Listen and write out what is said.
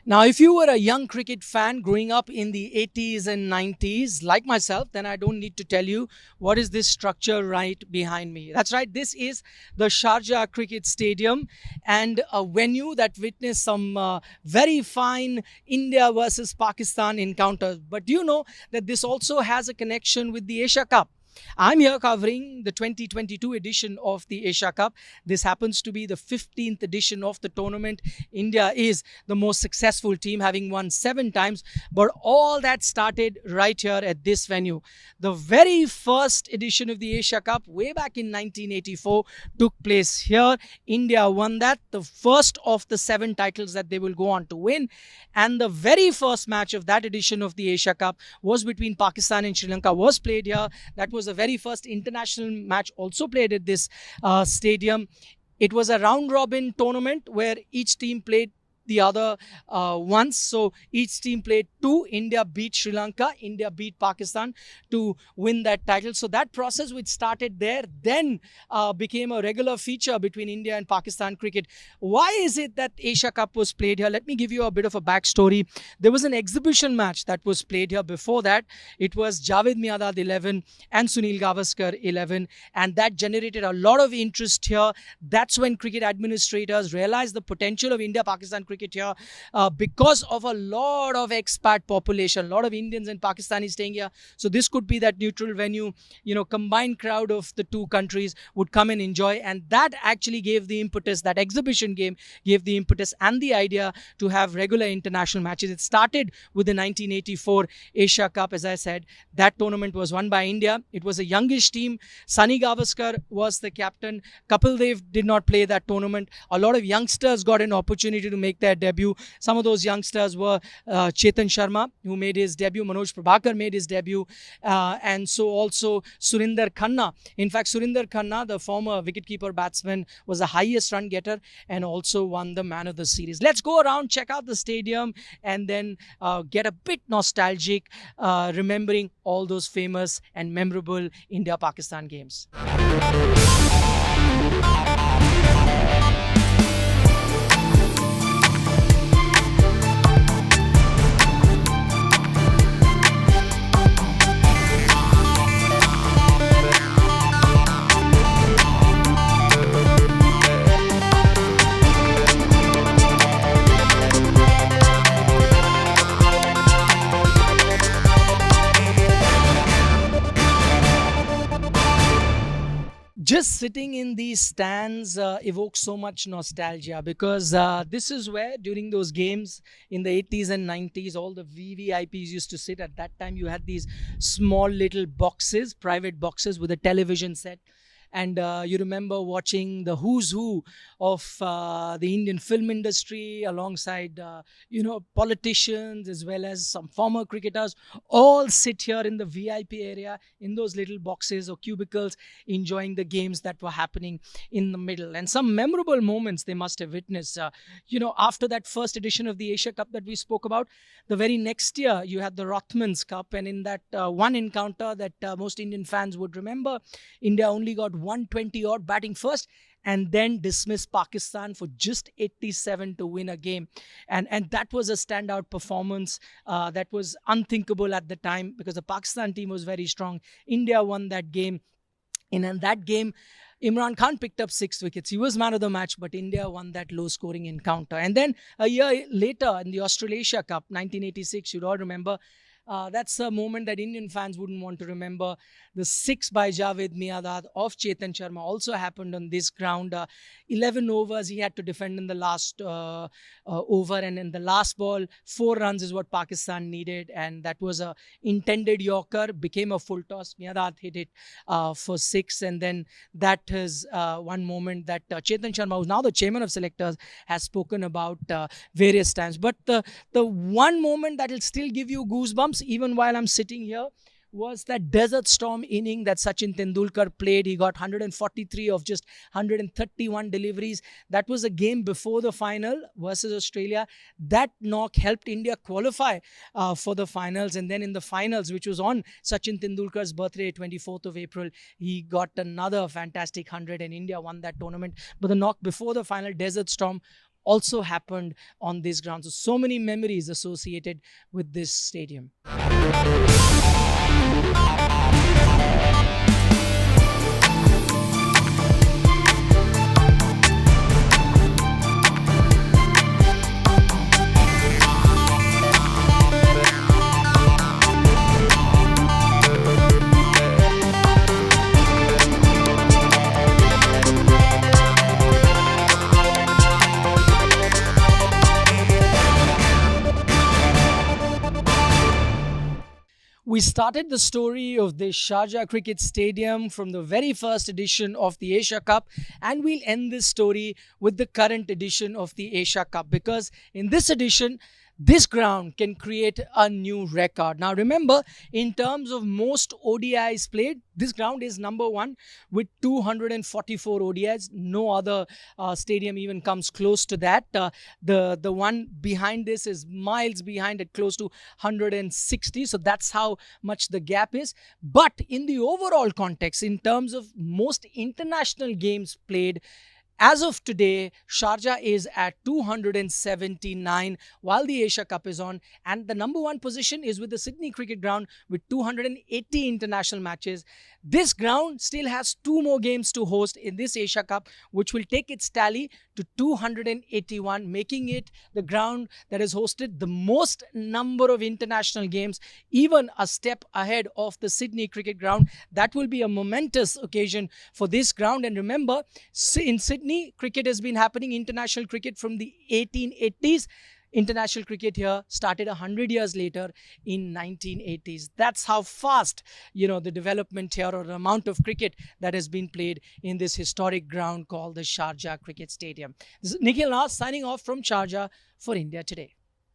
Now, if you were a young cricket fan growing up in the 80s and 90s, like myself, then I don't need to tell you what is this structure right behind me. That's right, this is the Sharjah Cricket Stadium and a venue that witnessed some very fine India versus Pakistan encounters. But do you know that this also has a connection with the Asia Cup? I'm here covering the 2022 edition of the Asia Cup. This happens to be the 15th edition of the tournament. India is the most successful team, having won 7 times. But all that started right here at this venue. The very first edition of the Asia Cup, way back in 1984, took place here. India won that, the first of the 7 titles that they will go on to win. And the very first match of that edition of the Asia Cup was between Pakistan and Sri Lanka, was played here. That was the very first international match also played at this stadium. It was a round robin tournament where each team played the other once. So each team played 2. India beat Sri Lanka, India beat Pakistan to win that title. So that process, which started there, then became a regular feature between India and Pakistan cricket. Why is it that Asia Cup was played here? Let me give you a bit of a backstory. There was an exhibition match that was played here before that. It was Javed Miandad 11 and Sunil Gavaskar 11, and that generated a lot of interest here. That's when cricket administrators realized the potential of India-Pakistan cricket here because of a lot of expat population, a lot of Indians and Pakistanis staying here. So this could be that neutral venue, combined crowd of the two countries would come and enjoy. And that actually gave the impetus, that exhibition game gave the impetus and the idea to have regular international matches. It started with the 1984 Asia Cup. As I said, that tournament was won by India. It was a youngish team. Sunny Gavaskar was the captain. Kapil Dev did not play that tournament. A lot of youngsters got an opportunity to make their debut. Some of those youngsters were Chetan Sharma, who made his debut. Manoj Prabhakar made his debut. And so also Surinder Khanna. In fact, Surinder Khanna, the former wicketkeeper batsman, was the highest run getter and also won the man of the series. Let's go around, check out the stadium, and then get a bit nostalgic, remembering all those famous and memorable India-Pakistan games. Just sitting in these stands evokes so much nostalgia because this is where during those games in the 80s and 90s, all the VVIPs used to sit. At that time, you had these small little boxes, private boxes with a television set. And you remember watching the who's who of the Indian film industry alongside, politicians as well as some former cricketers all sit here in the VIP area in those little boxes or cubicles enjoying the games that were happening in the middle. And some memorable moments they must have witnessed. After that first edition of the Asia Cup that we spoke about, the very next year you had the Rothman's Cup. And in that one encounter that most Indian fans would remember, India only got 120 odd batting first and then dismissed Pakistan for just 87 to win a game. And that was a standout performance that was unthinkable at the time because the Pakistan team was very strong. India won that game. And in that game, Imran Khan picked up 6 wickets. He was man of the match, but India won that low-scoring encounter. And then a year later in the Australasia Cup, 1986, you'd all remember, that's a moment that Indian fans wouldn't want to remember. The 6 by Javed Miandad of Chetan Sharma also happened on this ground. 11 overs he had to defend in the last over, and in the last ball, 4 runs is what Pakistan needed, and that was a intended Yorker, became a full toss. Miandad hit it for 6, and then that is one moment that Chetan Sharma, who's now the chairman of selectors, has spoken about various times. But the one moment that will still give you goosebumps even while I'm sitting here was that Desert Storm inning that Sachin Tendulkar played. He got 143 of just 131 deliveries. That was a game before the final versus Australia. That knock helped India qualify for the finals. And then in the finals, which was on Sachin Tendulkar's birthday, 24th of April, he got another fantastic 100 and India won that tournament. But the knock before the final, Desert Storm, also happened on this ground. So many memories associated with this stadium. We started the story of the Sharjah Cricket Stadium from the very first edition of the Asia Cup, and we'll end this story with the current edition of the Asia Cup, because in this edition, this ground can create a new record. Now remember, in terms of most ODIs played, this ground is number one with 244 ODIs. No other stadium even comes close to that. The one behind this is miles behind at close to 160. So that's how much the gap is. But in the overall context, in terms of most international games played, as of today, Sharjah is at 279 while the Asia Cup is on, and the number one position is with the Sydney Cricket Ground with 280 international matches. This ground still has 2 more games to host in this Asia Cup, which will take its tally to 281, making it the ground that has hosted the most number of international games, even a step ahead of the Sydney Cricket Ground. That will be a momentous occasion for this ground. And remember, in Sydney, cricket has been happening, international cricket, from the 1880s. International cricket here started 100 years later in 1980s. That's how fast, the development here, or the amount of cricket that has been played in this historic ground called the Sharjah Cricket Stadium. This is Nikhil Nas signing off from Sharjah for India Today.